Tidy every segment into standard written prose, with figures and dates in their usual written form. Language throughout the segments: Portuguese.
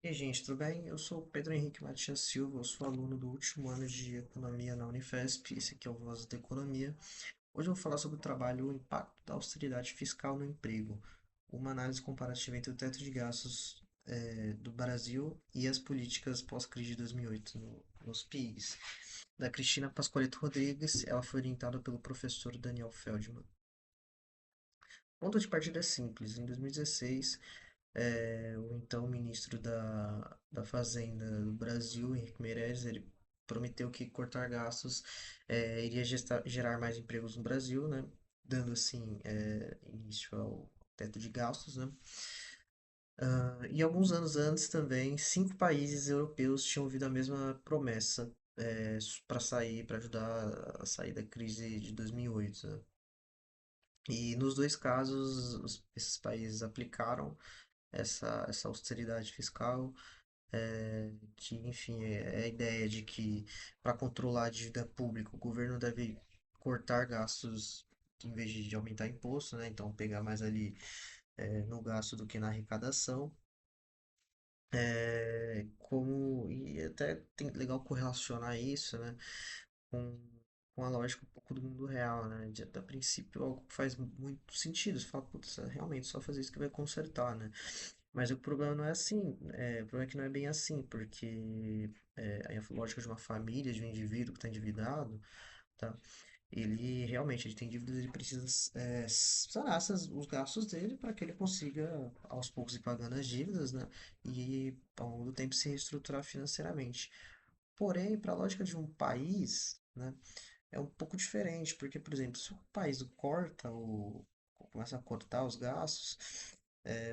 E aí, gente, tudo bem? Eu sou o Pedro Henrique Matias Silva, eu sou aluno do último ano de Economia na Unifesp, esse aqui é o Voz da Economia. Hoje eu vou falar sobre o trabalho e o impacto da austeridade fiscal no emprego, uma análise comparativa entre o teto de gastos do Brasil e as políticas pós-crise de 2008 nos PIGs. Da Cristina Pascoaleto Rodrigues, ela foi orientada pelo professor Daniel Feldman. O ponto de partida é simples. Em 2016, o então ministro da Fazenda do Brasil, Henrique Meirelles, ele prometeu que cortar gastos iria gerar mais empregos no Brasil, né? Dando assim início ao teto de gastos, né? E alguns anos antes também, 5 países europeus tinham ouvido a mesma promessa para ajudar a sair da crise de 2008, né? E nos dois casos, esses países aplicaram essa austeridade fiscal, que, enfim, é a ideia de que para controlar a dívida pública, o governo deve cortar gastos em vez de aumentar imposto, né? Então, pegar mais ali no gasto do que na arrecadação. E até tem legal correlacionar isso, né, com, com a lógica um pouco do mundo real, né? A princípio, algo que faz muito sentido. Você fala, putz, é realmente só fazer isso que vai consertar, né? Mas o problema não é assim, o problema é que não é bem assim, porque a lógica de uma família, de um indivíduo que está endividado, tá? Ele realmente ele tem dívidas, ele precisa sanar os gastos dele para que ele consiga aos poucos ir pagando as dívidas, né? E ao longo do tempo se reestruturar financeiramente. Porém, para a lógica de um país, né, é um pouco diferente, porque, por exemplo, se o país começa a cortar os gastos,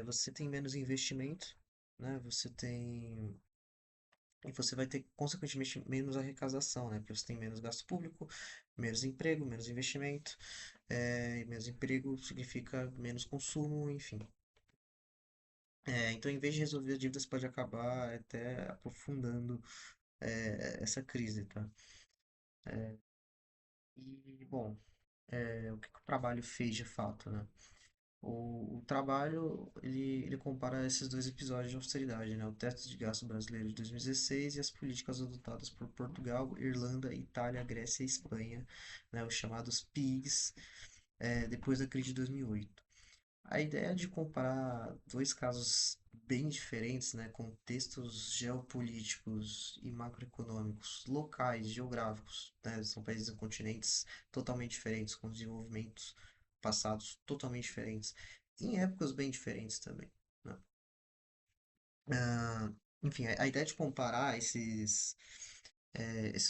você tem menos investimento, né? E você vai ter, consequentemente, menos arrecadação, né? Porque você tem menos gasto público, menos emprego, menos investimento. E menos emprego significa menos consumo, enfim. Então, em vez de resolver as dívidas, pode acabar até aprofundando essa crise, tá? E, bom, o que o trabalho fez de fato, né? O trabalho, ele compara esses dois episódios de austeridade, né? O teto de gasto brasileiro de 2016 e as políticas adotadas por Portugal, Irlanda, Itália, Grécia e Espanha, né? Os chamados PIGs, depois da crise de 2008. A ideia de comparar dois casos bem diferentes, né? Contextos geopolíticos e macroeconômicos, locais, geográficos, né? São países e continentes totalmente diferentes, com desenvolvimentos passados totalmente diferentes, em épocas bem diferentes também, né? Ah, enfim, a ideia de comparar esses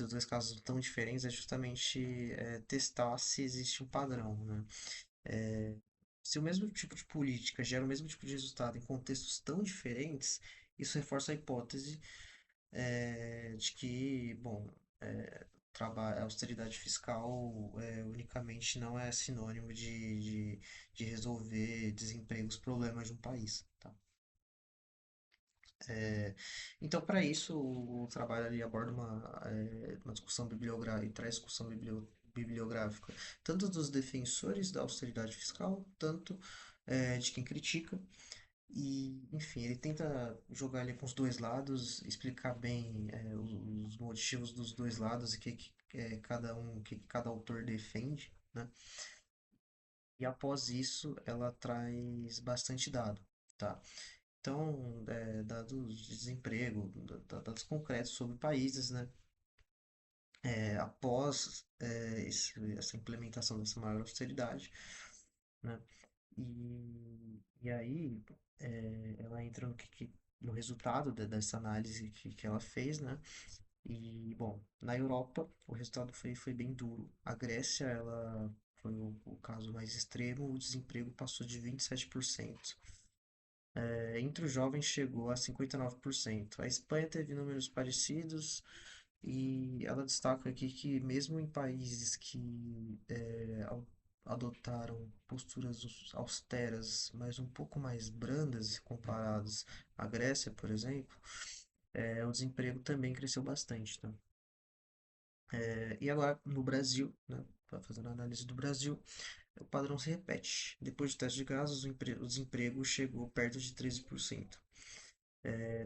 dois casos tão diferentes é justamente testar se existe um padrão, né? É, Se o mesmo tipo de política gera o mesmo tipo de resultado em contextos tão diferentes, isso reforça a hipótese de que, bom, a austeridade fiscal unicamente não é sinônimo de resolver desempregos, problemas de um país, tá? É, então, para isso, o trabalho ali aborda uma discussão bibliográfica e traz discussão bibliográfica tanto dos defensores da austeridade fiscal, tanto de quem critica. E, enfim, ele tenta jogar ali com os dois lados, explicar bem os motivos dos dois lados e o que cada autor defende, né? E após isso, ela traz bastante dado, tá? Então, dados de desemprego, dados concretos sobre países, né? Após essa implementação dessa maior austeridade, né? E aí ela entra no resultado dessa análise que ela fez, né? E, bom, na Europa o resultado foi bem duro. A Grécia, ela foi o caso mais extremo, o desemprego passou de 27%. Entre os jovens chegou a 59%. A Espanha teve números parecidos e ela destaca aqui que mesmo em países que adotaram posturas austeras, mas um pouco mais brandas comparados à Grécia, por exemplo, o desemprego também cresceu bastante, tá? E agora no Brasil, né, fazendo a análise do Brasil, o padrão se repete. Depois de teste de gases, o desemprego chegou perto de 13%.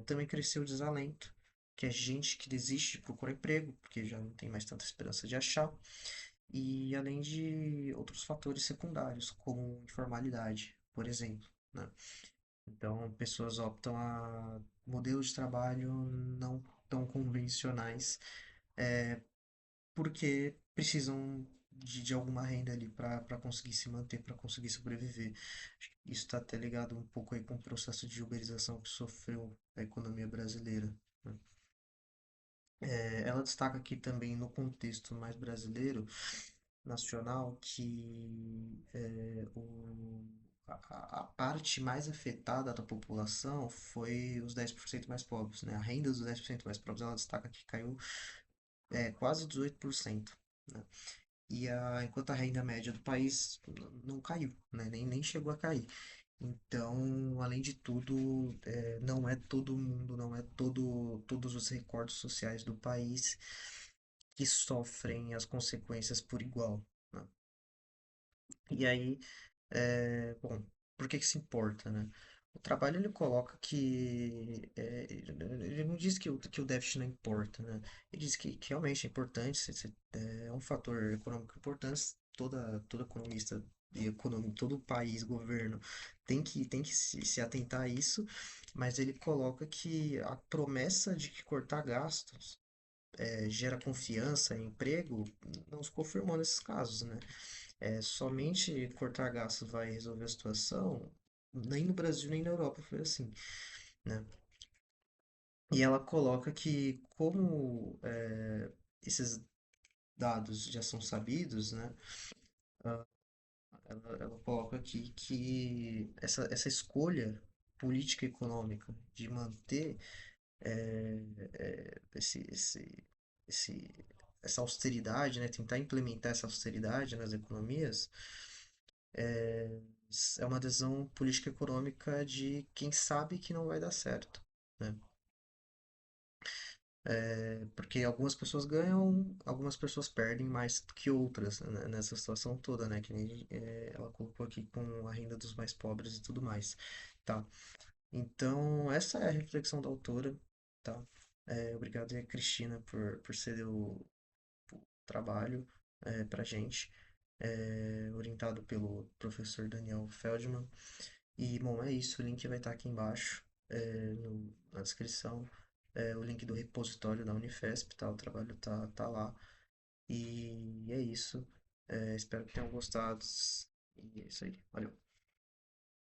Também cresceu o desalento, que é gente que desiste de procurar emprego, porque já não tem mais tanta esperança de achar, e além de outros fatores secundários, como informalidade, por exemplo, né? Então, pessoas optam a modelos de trabalho não tão convencionais, porque precisam de alguma renda ali para conseguir se manter, para conseguir sobreviver. Acho que isso está até ligado um pouco aí com o processo de uberização que sofreu a economia brasileira, né? Ela destaca aqui também no contexto mais brasileiro, nacional, que a parte mais afetada da população foi os 10% mais pobres, né? A renda dos 10% mais pobres, ela destaca que caiu quase 18%, né? Enquanto a renda média do país não caiu, né? Nem chegou a cair. Então, além de tudo, não é todo mundo, não é todos os recortes sociais do país que sofrem as consequências por igual, né? E aí, bom, por que que se importa, né? O trabalho ele coloca que ele não diz que o déficit não importa, né? Ele diz que realmente é importante, é um fator econômico importante. Todo economista e todo país, governo tem que se atentar a isso, mas ele coloca que a promessa de que cortar gastos gera confiança e emprego não se confirmou nesses casos, né? Somente cortar gastos vai resolver a situação. Nem no Brasil nem na Europa foi assim, né? E ela coloca que como esses dados já são sabidos, né? Ela coloca aqui que essa escolha política e econômica de manter é, é, esse, esse, esse, essa austeridade, né? Tentar implementar essa austeridade nas economias é uma decisão política econômica de quem sabe que não vai dar certo, né? Porque algumas pessoas ganham, algumas pessoas perdem mais do que outras, né, nessa situação toda, né? Que nem ela colocou aqui com a renda dos mais pobres e tudo mais, tá? Então, essa é a reflexão da autora, tá? Obrigado aí, Cristina, por ceder o trabalho pra gente, orientado pelo professor Daniel Feldman. E, bom, é isso. O link vai estar aqui embaixo, na descrição. O link do repositório da Unifesp, tá? O trabalho tá lá. E é isso. Espero que tenham gostado. E é isso aí. Valeu.